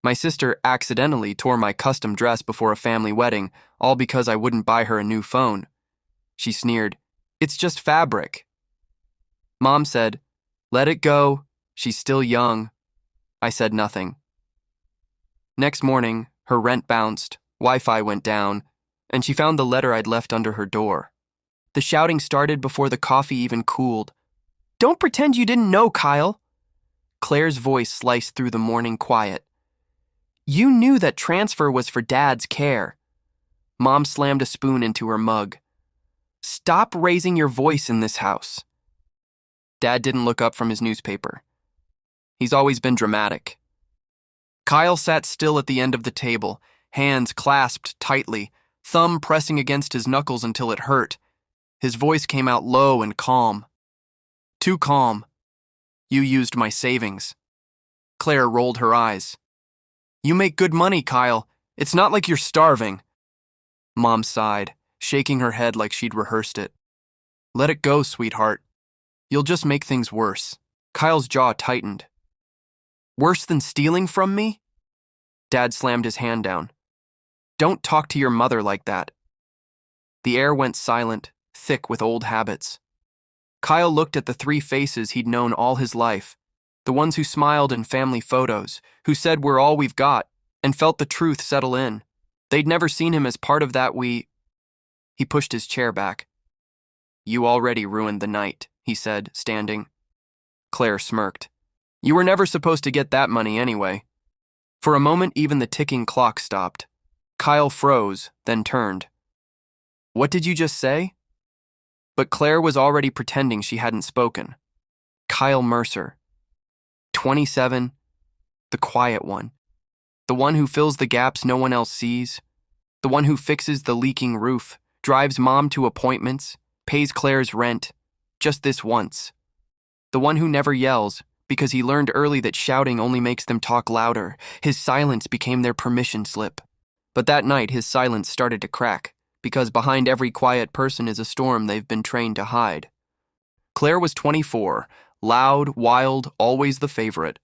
My sister accidentally tore my custom dress before a family wedding, all because I wouldn't buy her a new phone. She sneered, "It's just fabric." Mom said, "Let it go. She's still young." I said nothing. Next morning, her rent bounced, Wi-Fi went down, and she found the letter I'd left under her door. The shouting started before the coffee even cooled. "Don't pretend you didn't know, Kyle." Claire's voice sliced through the morning quiet. "You knew that transfer was for Dad's care." Mom slammed a spoon into her mug. "Stop raising your voice in this house." Dad didn't look up from his newspaper. He's always been dramatic. Kyle sat still at the end of the table, hands clasped tightly, thumb pressing against his knuckles until it hurt. His voice came out low and calm. "Too calm. You used my savings." Claire rolled her eyes. "You make good money, Kyle. It's not like you're starving." Mom sighed, shaking her head like she'd rehearsed it. "Let it go, sweetheart. You'll just make things worse." Kyle's jaw tightened. "Worse than stealing from me?" Dad slammed his hand down. "Don't talk to your mother like that." The air went silent, thick with old habits. Kyle looked at the three faces he'd known all his life, the ones who smiled in family photos, who said we're all we've got, and felt the truth settle in. They'd never seen him as part of that He pushed his chair back. "You already ruined the night," he said, standing. Claire smirked. "You were never supposed to get that money anyway." For a moment, even the ticking clock stopped. Kyle froze, then turned. "What did you just say?" But Claire was already pretending she hadn't spoken. Kyle Mercer. 27, the quiet one. The one who fills the gaps no one else sees. The one who fixes the leaking roof, drives Mom to appointments, pays Claire's rent, just this once. The one who never yells, because he learned early that shouting only makes them talk louder. His silence became their permission slip. But that night, his silence started to crack, because behind every quiet person is a storm they've been trained to hide. Claire was 24, loud, wild, always the favorite.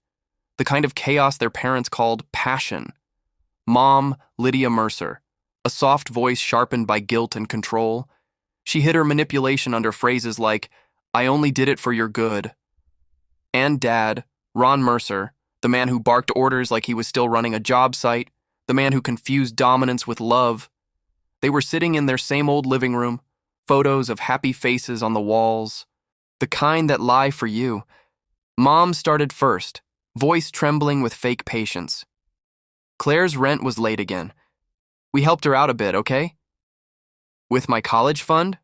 The kind of chaos their parents called passion. Mom, Lydia Mercer, a soft voice sharpened by guilt and control. She hid her manipulation under phrases like, "I only did it for your good." And Dad, Ron Mercer, the man who barked orders like he was still running a job site, the man who confused dominance with love. They were sitting in their same old living room, photos of happy faces on the walls, the kind that lie for you. Mom started first, voice trembling with fake patience. "Claire's rent was late again. We helped her out a bit, okay?" "With my college fund?"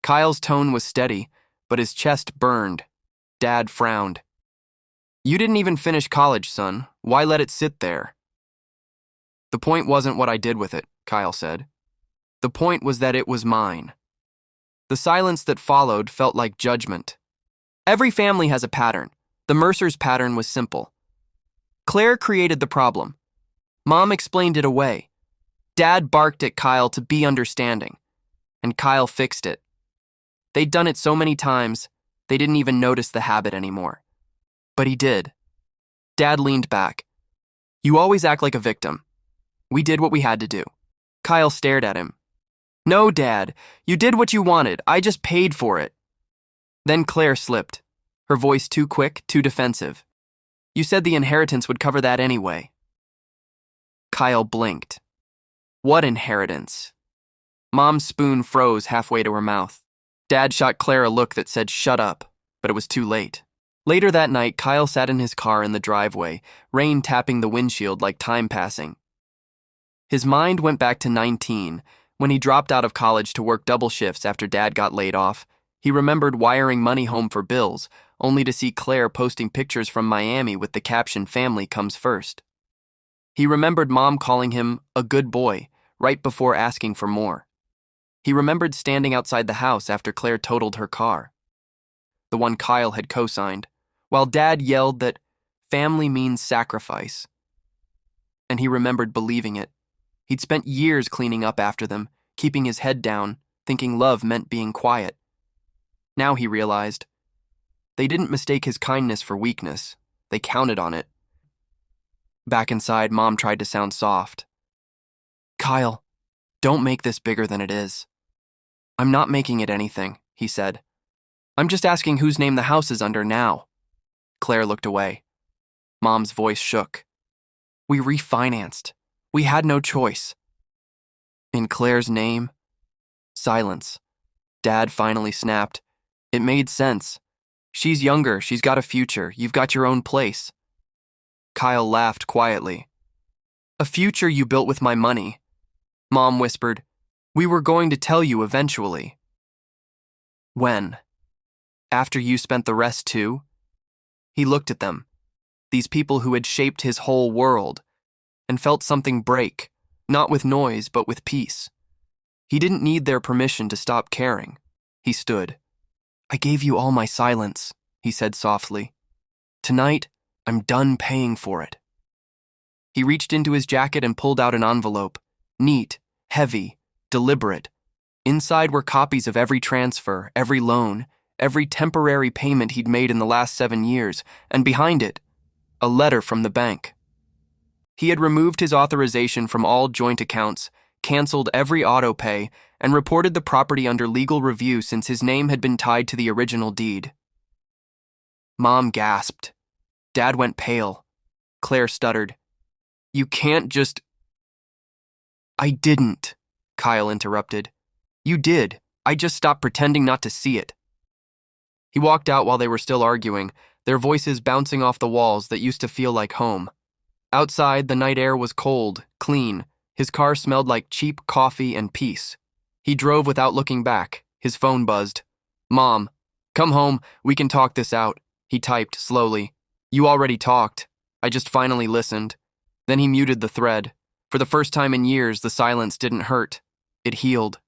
Kyle's tone was steady, but his chest burned. Dad frowned. "You didn't even finish college, son. Why let it sit there?" "The point wasn't what I did with it," Kyle said. "The point was that it was mine." The silence that followed felt like judgment. Every family has a pattern. The Mercers' pattern was simple. Claire created the problem. Mom explained it away. Dad barked at Kyle to be understanding, and Kyle fixed it. They'd done it so many times, they didn't even notice the habit anymore. But he did. Dad leaned back. "You always act like a victim. We did what we had to do." Kyle stared at him. "No, Dad, you did what you wanted. I just paid for it." Then Claire slipped, her voice too quick, too defensive. "You said the inheritance would cover that anyway." Kyle blinked. What inheritance? Mom's spoon froze halfway to her mouth. Dad shot Claire a look that said shut up, but it was too late. Later that night, Kyle sat in his car in the driveway, rain tapping the windshield like time passing. His mind went back to 19, when he dropped out of college to work double shifts after Dad got laid off. He remembered wiring money home for bills, only to see Claire posting pictures from Miami with the caption "Family comes first." He remembered Mom calling him a good boy right before asking for more. He remembered standing outside the house after Claire totaled her car, the one Kyle had co-signed, while Dad yelled that family means sacrifice. And he remembered believing it. He'd spent years cleaning up after them, keeping his head down, thinking love meant being quiet. Now he realized they didn't mistake his kindness for weakness. They counted on it. Back inside, Mom tried to sound soft. Kyle, don't make this bigger than it is. I'm not making it anything, he said. I'm just asking whose name the house is under now. Claire looked away. Mom's voice shook. We refinanced. We had no choice. In Claire's name? Silence. Dad finally snapped. It made sense. She's younger, she's got a future, you've got your own place. Kyle laughed quietly. A future you built with my money. Mom whispered, we were going to tell you eventually. When? After you spent the rest too? He looked at them, these people who had shaped his whole world, and felt something break, not with noise but with peace. He didn't need their permission to stop caring. He stood. I gave you all my silence, he said softly. Tonight, I'm done paying for it. He reached into his jacket and pulled out an envelope, neat, heavy, deliberate. Inside were copies of every transfer, every loan, every temporary payment he'd made in the last 7 years, and behind it, a letter from the bank. He had removed his authorization from all joint accounts, canceled every auto pay, and reported the property under legal review since his name had been tied to the original deed. Mom gasped. Dad went pale. Claire stuttered. You can't just... I didn't, Kyle interrupted. You did. I just stopped pretending not to see it. He walked out while they were still arguing, their voices bouncing off the walls that used to feel like home. Outside, the night air was cold, clean. His car smelled like cheap coffee and peace. He drove without looking back. His phone buzzed. Mom, come home. We can talk this out. He typed slowly. You already talked. I just finally listened. Then he muted the thread. For the first time in years, the silence didn't hurt. It healed.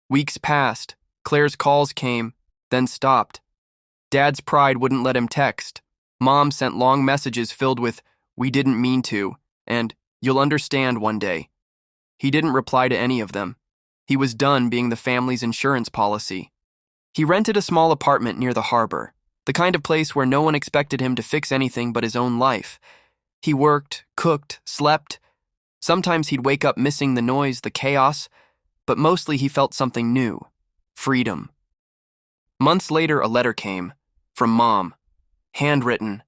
Weeks passed. Claire's calls came, then stopped. Dad's pride wouldn't let him text. Mom sent long messages filled with, we didn't mean to, and you'll understand one day. He didn't reply to any of them. He was done being the family's insurance policy. He rented a small apartment near the harbor, the kind of place where no one expected him to fix anything but his own life. He worked, cooked, slept. Sometimes he'd wake up missing the noise, the chaos, but mostly he felt something new, freedom. Months later, a letter came, from Mom, handwritten.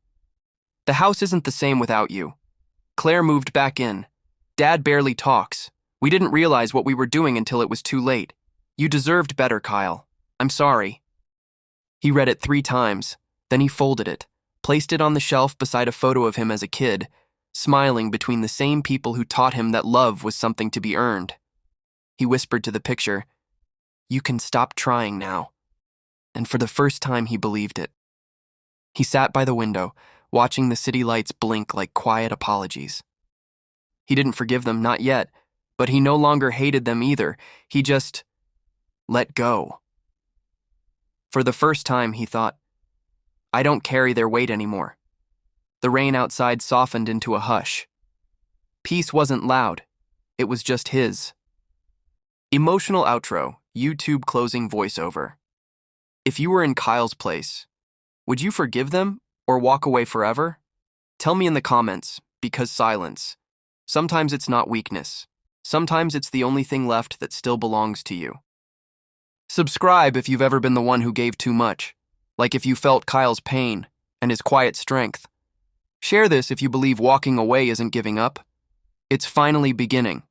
The house isn't the same without you. Claire moved back in. Dad barely talks. We didn't realize what we were doing until it was too late. You deserved better, Kyle. I'm sorry. He read it 3 times, then he folded it, placed it on the shelf beside a photo of him as a kid, smiling between the same people who taught him that love was something to be earned. He whispered to the picture, you can stop trying now. And for the first time, he believed it. He sat by the window, watching the city lights blink like quiet apologies. He didn't forgive them, not yet, but he no longer hated them either. He just let go. For the first time, he thought, I don't carry their weight anymore. The rain outside softened into a hush. Peace wasn't loud. It was just his. Emotional outro, YouTube closing voiceover. If you were in Kyle's place, would you forgive them or walk away forever? Tell me in the comments, because silence. Sometimes it's not weakness. Sometimes it's the only thing left that still belongs to you. Subscribe if you've ever been the one who gave too much, like if you felt Kyle's pain and his quiet strength. Share this if you believe walking away isn't giving up. It's finally beginning.